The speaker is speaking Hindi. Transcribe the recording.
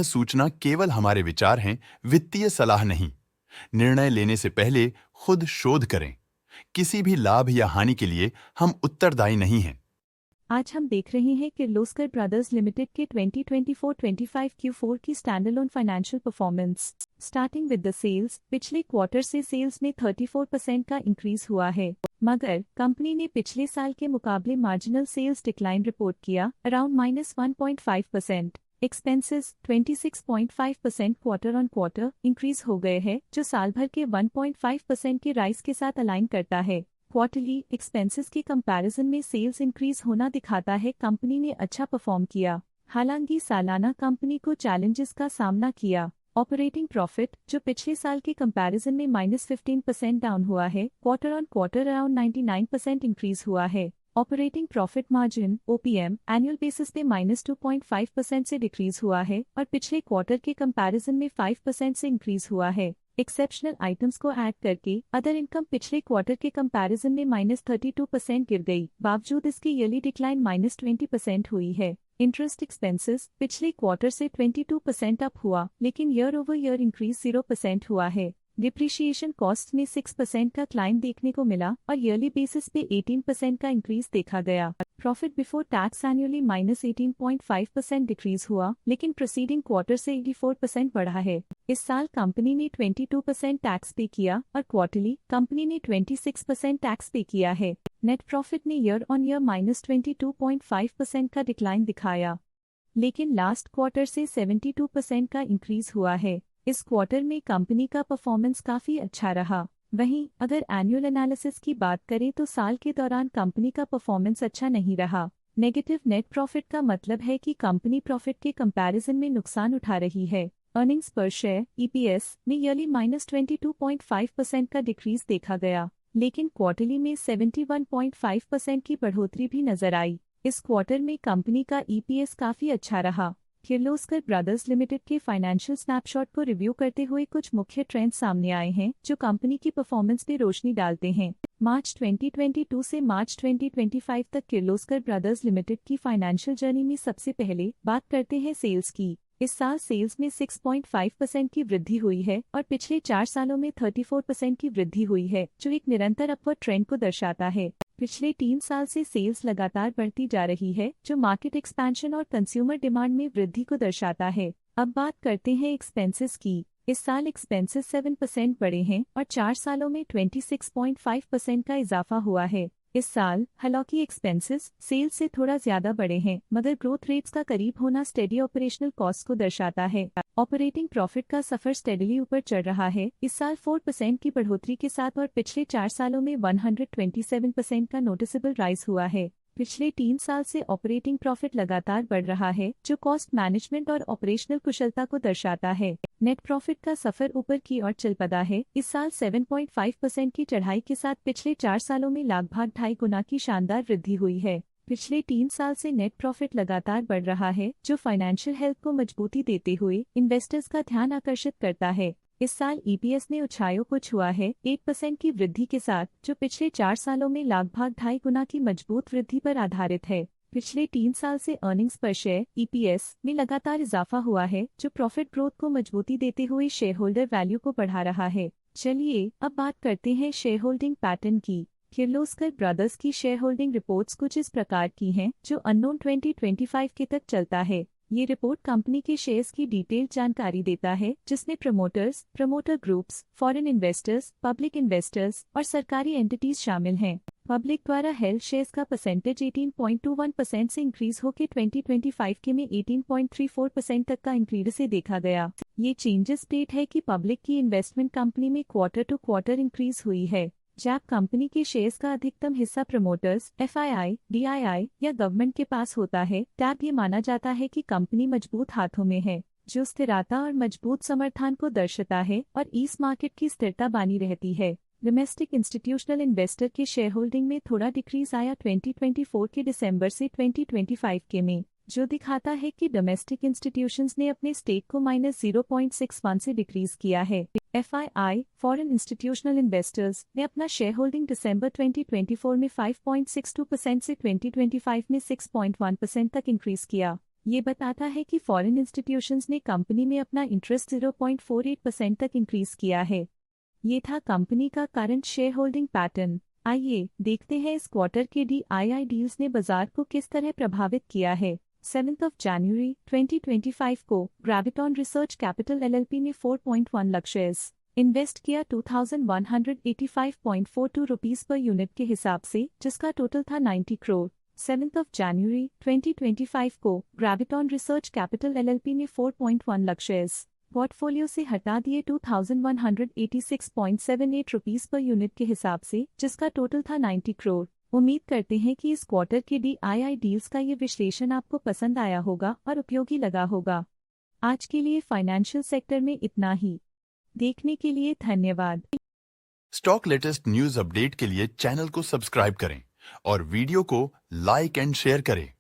सूचना केवल हमारे विचार हैं, वित्तीय सलाह नहीं। निर्णय लेने से पहले खुद शोध करें। किसी भी लाभ या हानि के लिए हम उत्तरदायी नहीं हैं। आज हम देख रहे हैं किर्लोस्कर ब्रदर्स लिमिटेड के 2024-25 Q4 की standalone financial performance. Starting with the sales, पिछले क्वार्टर से सेल्स में 34% का इंक्रीज हुआ है, मगर कंपनी ने पिछले साल के मुकाबले मार्जिनल सेल्स डिक्लाइन रिपोर्ट किया, around -1.5%। Expenses 26.5% quarter on quarter increase हो गए हैं, जो साल भर के 1.5% के राइज के साथ अलाइन करता है। क्वार्टरली एक्सपेंसेस के कंपैरिजन में सेल्स इंक्रीज होना दिखाता है कंपनी ने अच्छा परफॉर्म किया। हालांकि सालाना कंपनी को चैलेंजेस का सामना किया। ऑपरेटिंग प्रॉफिट, जो पिछले साल के कंपैरिजन में -15% डाउन हुआ है, quarter on quarter around 99% increase हुआ है। Operating profit margin OPM annual basis पे -2.5% से डिक्रीज हुआ है और पिछले क्वार्टर के कंपैरिजन में 5% से इंक्रीज हुआ है। एक्सेप्शनल आइटम्स को ऐड करके अदर इनकम पिछले क्वार्टर के कंपैरिजन में -32% गिर गई, बावजूद इसकी ईयरली डिक्लाइन -20% हुई है। इंटरेस्ट एक्सपेंसेस पिछले क्वार्टर से 22% अप हुआ, लेकिन ईयर ओवर ईयर इंक्रीज 0% हुआ है। डिप्रिशिएशन कॉस्ट में 6% का क्लाइम देखने को मिला और ईयरली बेसिस पे 18% का इंक्रीज देखा गया। Profit before tax annually -18.5% decrease हुआ, लेकिन प्रोसीडिंग क्वार्टर से 84% बढ़ा है। इस साल कंपनी ने 22% टैक्स पे किया और क्वार्टरली कंपनी ने 26% टैक्स पे किया है। नेट प्रॉफिट ने ईयर ऑन ईयर -22.5% का डिक्लाइन दिखाया, लेकिन लास्ट क्वार्टर से 72% का इंक्रीज हुआ है। इस क्वार्टर में कंपनी का परफॉर्मेंस काफी अच्छा रहा। वहीं अगर एनुअल एनालिसिस की बात करें तो साल के दौरान कंपनी का परफॉर्मेंस अच्छा नहीं रहा। नेगेटिव नेट प्रॉफिट का मतलब है कि कंपनी प्रॉफिट के कंपैरिजन में नुकसान उठा रही है। अर्निंग्स पर शेयर EPS में ईयरली -22.5% का डिक्रीज देखा गया, लेकिन क्वार्टरली में 71.5% की बढ़ोतरी भी नजर आई। इस क्वार्टर में कंपनी का EPS काफी अच्छा रहा। किर्लोस्कर ब्रदर्स लिमिटेड के फाइनेंशियल स्नैपशॉट को रिव्यू करते हुए कुछ मुख्य ट्रेंड्स सामने आए हैं जो कंपनी की परफॉर्मेंस पे रोशनी डालते हैं। मार्च 2022 से मार्च 2025 तक किर्लोस्कर ब्रदर्स लिमिटेड की फाइनेंशियल जर्नी में सबसे पहले बात करते हैं सेल्स की। इस साल सेल्स में 6.5% की वृद्धि हुई है और पिछले 4 सालों में 34% की वृद्धि हुई है, जो एक निरंतर अपवर्ड ट्रेंड को दर्शाता है। पिछले 3 साल से सेल्स लगातार बढ़ती जा रही है, जो मार्केट एक्सपेंशन और कंज्यूमर डिमांड में वृद्धि को दर्शाता है। अब बात करते हैं एक्सपेंसेस की। इस साल एक्सपेंसेस 7% बढ़े हैं और 4 सालों में 26.5% का इजाफा हुआ है। इस साल हालांकि एक्सपेंसेस सेल्स से थोड़ा ज्यादा बढ़े हैं, मगर ग्रोथ रेट्स का करीब होना स्टेडी ऑपरेशनल कॉस्ट को दर्शाता है। ऑपरेटिंग प्रॉफिट का सफर स्टेडीली ऊपर चढ़ रहा है, इस साल 4% की बढ़ोतरी के साथ और पिछले 4 सालों में 127% का नोटिसेबल राइज हुआ है। पिछले 3 साल से ऑपरेटिंग प्रॉफिट लगातार बढ़ रहा है, जो कॉस्ट मैनेजमेंट और ऑपरेशनल कुशलता को दर्शाता है। नेट प्रॉफिट का सफर ऊपर की ओर चल पड़ा है, इस साल 7.5% की चढ़ाई के साथ पिछले 4 सालों में लगभग 2.5 गुना की शानदार वृद्धि हुई है। पिछले 3 साल से नेट प्रॉफिट लगातार बढ़ रहा है, जो फाइनेंशियल हेल्थ को मजबूती देते हुए इन्वेस्टर्स का ध्यान आकर्षित करता है। इस साल EPS ने ऊंचाइयों को छुआ है 8% की वृद्धि के साथ, जो पिछले 4 सालों में लगभग 2.5 गुना की मजबूत वृद्धि पर आधारित है। पिछले 3 साल से अर्निंग्स पर शेयर EPS में लगातार इजाफा हुआ है, जो प्रॉफिट ग्रोथ को मजबूती देते हुए शेयर होल्डर वैल्यू को बढ़ा रहा है। चलिए अब बात करते हैं शेयर होल्डिंग पैटर्न की। किर्लोस्कर ब्रदर्स की शेयर होल्डिंग रिपोर्ट्स कुछ इस प्रकार की हैं, जो अननोन 2025 के तक चलता है। ये रिपोर्ट कंपनी के शेयर्स की डिटेल्ड जानकारी देता है, जिसमें promoters, promoter groups, foreign investors, public investors और सरकारी एंटिटीज शामिल हैं। पब्लिक द्वारा हेल्ड शेयर्स का परसेंटेज 18.21% से इंक्रीज होकर 2025 के में 18.34% तक का इंक्रीज से देखा गया। ये चेंजेस स्टेट है कि पब्लिक की इन्वेस्टमेंट कंपनी में क्वार्टर टू क्वार्टर इंक्रीज हुई है। जब कंपनी के शेयर्स का अधिकतम हिस्सा प्रमोटर्स, FII, DII या गवर्नमेंट के पास होता है, तब ये माना जाता है कि कंपनी मजबूत हाथों में है, जो स्थिरता और मजबूत समर्थन को दर्शाता है और इस मार्केट की स्थिरता बनी रहती है। डोमेस्टिक इंस्टीट्यूशनल इन्वेस्टर के शेयर होल्डिंग में थोड़ा डिक्रीज आया 2024 के दिसंबर से 2025 के में, जो दिखाता है कि डोमेस्टिक इंस्टीट्यूशंस ने अपने स्टेक को -0.61 से डिक्रीज किया है। FII, फॉरेन इंस्टीट्यूशनल इन्वेस्टर्स ने अपना शेयर होल्डिंग दिसंबर 2024 में 5.62% से 2025 में 6.1% तक इंक्रीज किया। ये बताता है कि फॉरेन इंस्टीट्यूशंस ने कंपनी में अपना इंटरेस्ट 0.48% तक इंक्रीज किया है। ये था कंपनी का करंट शेयर होल्डिंग पैटर्न। आइए देखते हैं इस क्वार्टर के DII डील्स ने बाजार को किस तरह प्रभावित किया है। 7 जनवरी 2025 को ग्रेविटॉन रिसर्च कैपिटल LLP ने 4.1 लाख शेयर्स इन्वेस्ट किया 2185.42 रुपीस पर यूनिट के हिसाब से, जिसका टोटल था 90 करोड़। 7 जनवरी 2025 को ग्रेविटॉन रिसर्च कैपिटल LLP ने 4.1 लाख शेयर्स पोर्टफोलियो से हटा दिए 2186.78 रुपीस पर यूनिट के हिसाब से, जिसका टोटल था 90 करोड़। उम्मीद करते हैं कि इस क्वार्टर के DII डील्स का ये विश्लेषण आपको पसंद आया होगा और उपयोगी लगा होगा। आज के लिए फाइनेंशियल सेक्टर में इतना ही। देखने के लिए धन्यवाद। स्टॉक लेटेस्ट न्यूज अपडेट के लिए चैनल को सब्सक्राइब करें और वीडियो को लाइक एंड शेयर करें।